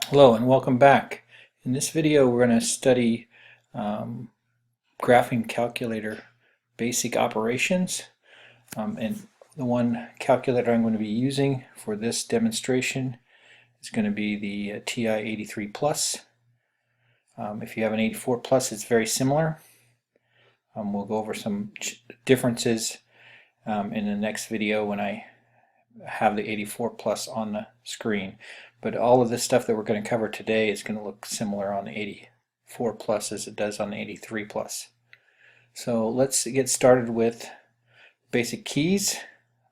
Hello and welcome back. In this video we're going to study um, graphing calculator basic operations, and the one calculator I'm going to be using for this demonstration is going to be the TI-83 Plus. If you have an 84 Plus, it's very similar. We'll go over some differences in the next video when I have the 84 Plus on the screen. But all of this stuff that we're going to cover today is going to look similar on the 84 Plus as it does on the 83 Plus. So let's get started with basic keys.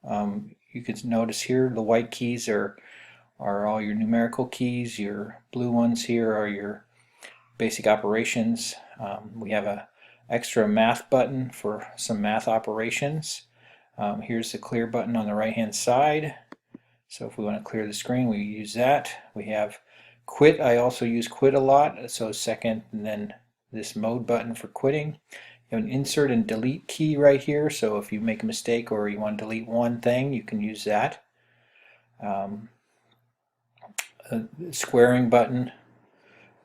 You can notice here the white keys are all your numerical keys. Your blue ones here are your basic operations. We have an extra math button for some math operations. Here's the clear button on the right hand side. So if we want to clear the screen, we use that. We have quit. I also use quit a lot. So second, and then this mode button for quitting. You have an insert and delete key right here. So if you make a mistake or you want to delete one thing, you can use that. Squaring button.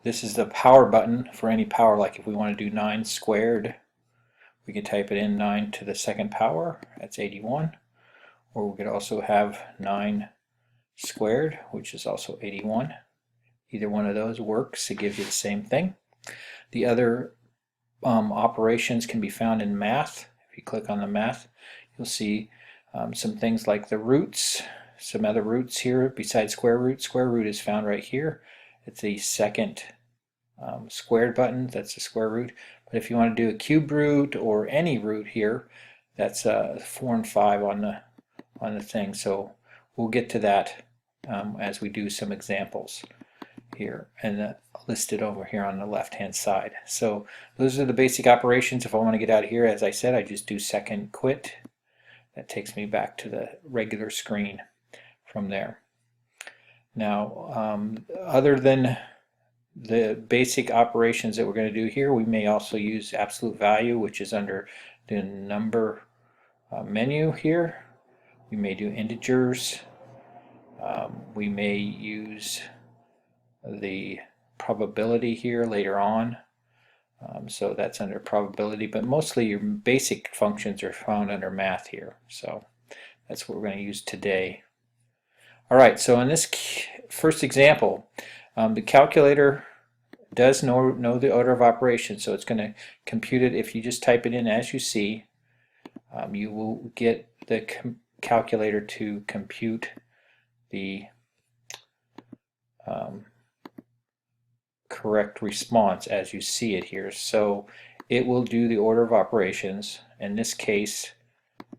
This is the power button for any power. Like if we want to do 9 squared, we could type it in 9 to the second power. That's 81. Or we could also have 9 squared, which is also 81. Either one of those works. It gives you the same thing. The other operations can be found in math. If you click on the math, you'll see some things like the roots, some other roots here besides square root. Square root is found right here. It's the second squared button. That's the square root. But if you want to do a cube root or any root here, that's 4 and 5 on the thing. So we'll get to that as we do some examples here and listed over here on the left hand side. So those are the basic operations. If I want to get out of here, as I said, I just do second quit. That takes me back to the regular screen from there. Now other than the basic operations that we're going to do here, we may also use absolute value, which is under the number menu here. We may do integers. We may use the probability here later on. So that's under probability, but mostly your basic functions are found under math here. So that's what we're going to use today. All right, so in this first example, the calculator does know the order of operations, so it's going to compute it. If you just type it in as you see, you will get the calculator to compute the correct response as you see it here. So it will do the order of operations. In this case,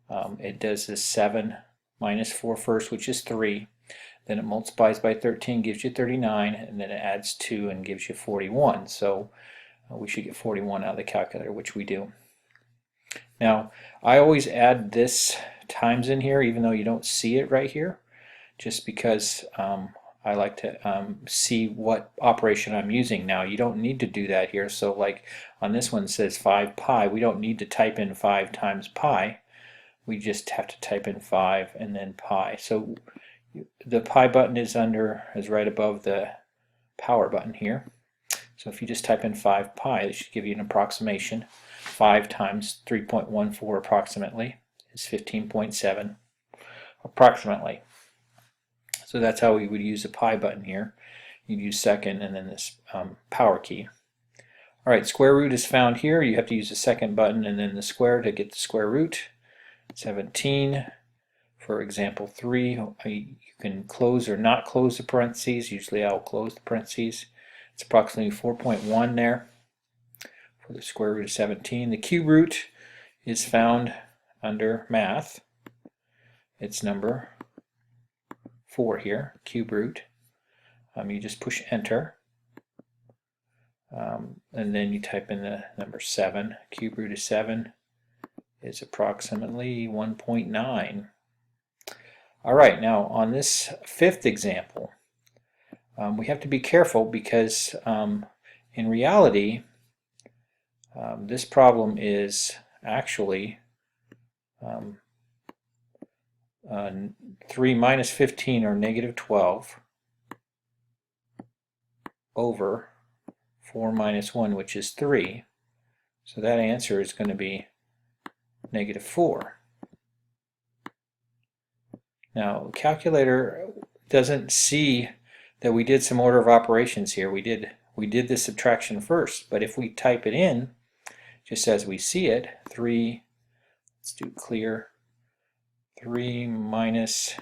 it does the 7 minus 4 first, which is 3. Then it multiplies by 13, gives you 39, and then it adds 2 and gives you 41. So we should get 41 out of the calculator, which we do. Now, I always add this times in here, even though you don't see it right here, just because I like to see what operation I'm using. Now, you don't need to do that here. So like on this one it says 5 pi. We don't need to type in 5 times pi. We just have to type in 5 and then pi. So the pi button is right above the power button here. So if you just type in 5 pi, it should give you an approximation. 5 times 3.14 approximately is 15.7 approximately. So that's how we would use the pi button here. You'd use second and then this power key. Alright, square root is found here. You have to use the second button and then the square to get the square root. 17. For example 3, you can close or not close the parentheses. Usually I'll close the parentheses. It's approximately 4.1 there for the square root of 17. The cube root is found under math. It's number 4 here, cube root. You just push enter, and then you type in the number 7. Cube root of 7 is approximately 1.9. All right, now on this fifth example, we have to be careful because in reality, this problem is actually 3 minus 15 or negative 12. over 4 minus 1, which is 3. So that answer is going to be negative 4. Now, the calculator doesn't see that we did some order of operations here. We did the subtraction first, but if we type it in, just as we see it, 3, let's do clear, 3 minus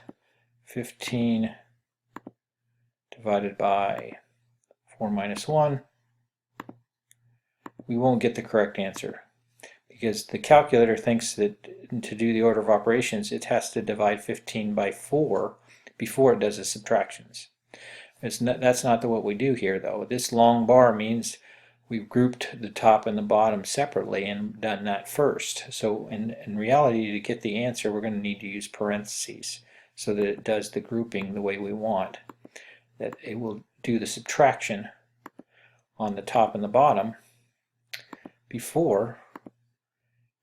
15 divided by 4 minus 1, we won't get the correct answer, because the calculator thinks that to do the order of operations it has to divide 15 by 4 before it does the subtractions. That's not what we do here, though. This long bar means we've grouped the top and the bottom separately and done that first. So in reality, to get the answer, we're going to need to use parentheses so that it does the grouping the way we want. That it will do the subtraction on the top and the bottom before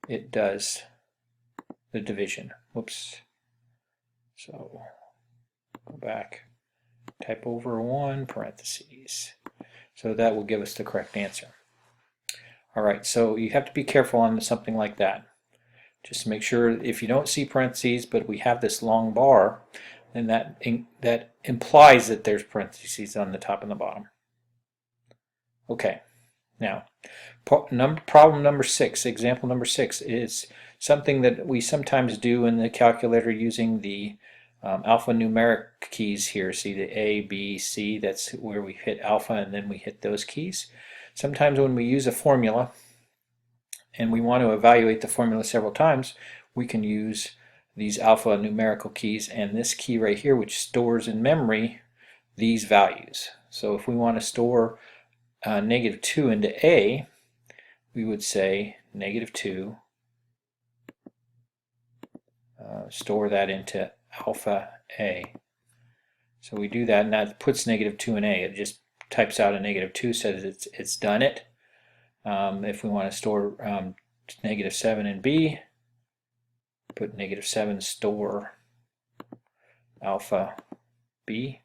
it does the division. Whoops. So go back, type over 1 parentheses. So that will give us the correct answer. Alright, so you have to be careful on something like that. Just make sure if you don't see parentheses but we have this long bar, then that implies that there's parentheses on the top and the bottom. Okay, now problem number 6, example number 6, is something that we sometimes do in the calculator using the alphanumeric keys here. See the A, B, C, that's where we hit alpha and then we hit those keys. Sometimes when we use a formula and we want to evaluate the formula several times, we can use these alpha numerical keys and this key right here, which stores in memory these values. So if we want to store negative 2 into A, we would say negative 2, store that into alpha A. So we do that, and that puts negative 2 in A. It just types out a negative 2, says it's done it. If we want to store negative 7 in B, put negative 7 store alpha B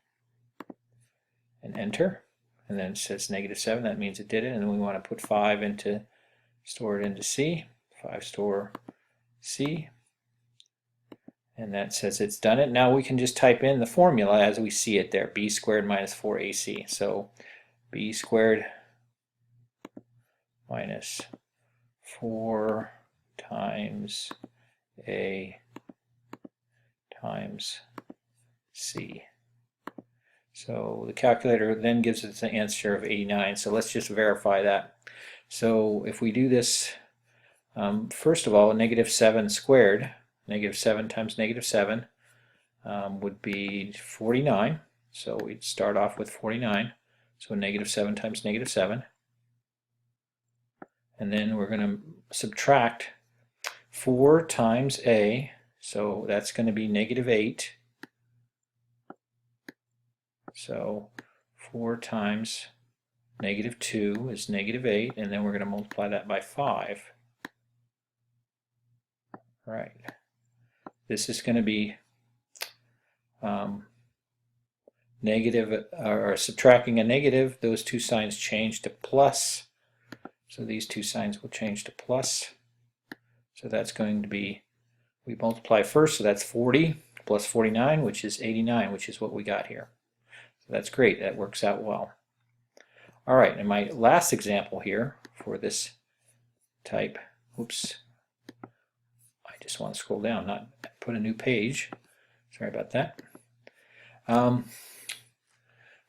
and enter. And then it says negative 7, that means it did it. And then we want to put 5 into, store it into C, 5 store C. And that says it's done it. Now we can just type in the formula as we see it there, b squared minus 4ac. So b squared minus 4 times a times c. So the calculator then gives us an answer of 89. So let's just verify that. So if we do this, first of all, negative 7 squared, negative 7 times negative 7 would be 49. So we'd start off with 49. So negative 7 times negative 7. And then we're going to subtract 4 times a. So that's going to be negative 8. So 4 times negative 2 is negative 8. And then we're going to multiply that by 5. All right. This is going to be negative, or subtracting a negative. Those two signs change to plus. So these two signs will change to plus. So that's going to be, we multiply first, so that's 40 plus 49, which is 89, which is what we got here. So that's great. That works out well. All right, and my last example here for this type, oops, I just want to scroll down, not put a new page. Sorry about that.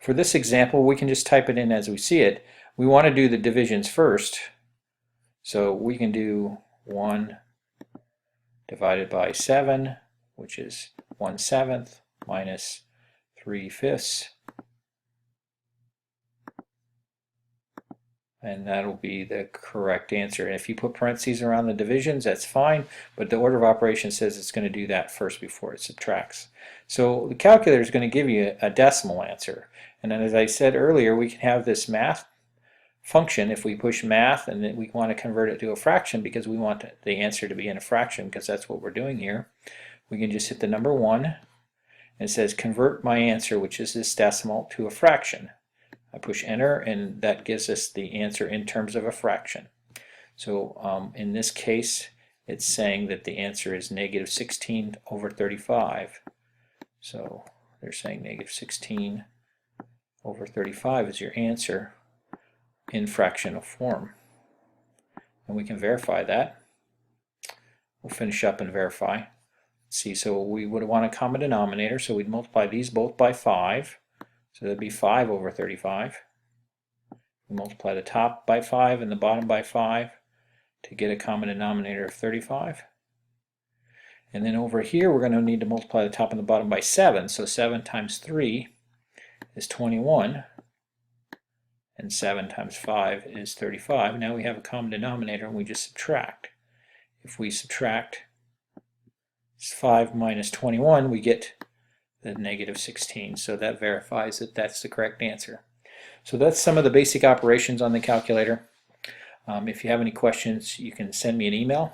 For this example, we can just type it in as we see it. We want to do the divisions first. So we can do 1 divided by 7, which is 1/7, minus 3/5. And that'll be the correct answer. And if you put parentheses around the divisions, that's fine, but the order of operations says it's going to do that first before it subtracts. So the calculator is going to give you a decimal answer. And then, as I said earlier, we can have this math function. If we push math and then we want to convert it to a fraction because we want the answer to be in a fraction, because that's what we're doing here, we can just hit the number 1 and it says convert my answer, which is this decimal, to a fraction. I push enter, and that gives us the answer in terms of a fraction. So in this case, it's saying that the answer is negative 16 over 35. So they're saying negative 16 over 35 is your answer in fractional form. And we can verify that. We'll finish up and verify. Let's see, so we would want a common denominator, so we'd multiply these both by 5. So that'd be 5 over 35. We multiply the top by 5 and the bottom by 5 to get a common denominator of 35. And then over here we're going to need to multiply the top and the bottom by 7. So 7 times 3 is 21. And 7 times 5 is 35. Now we have a common denominator and we just subtract. If we subtract 5 minus 21, we get the negative 16. So that verifies that that's the correct answer. So that's some of the basic operations on the calculator. If you have any questions, you can send me an email.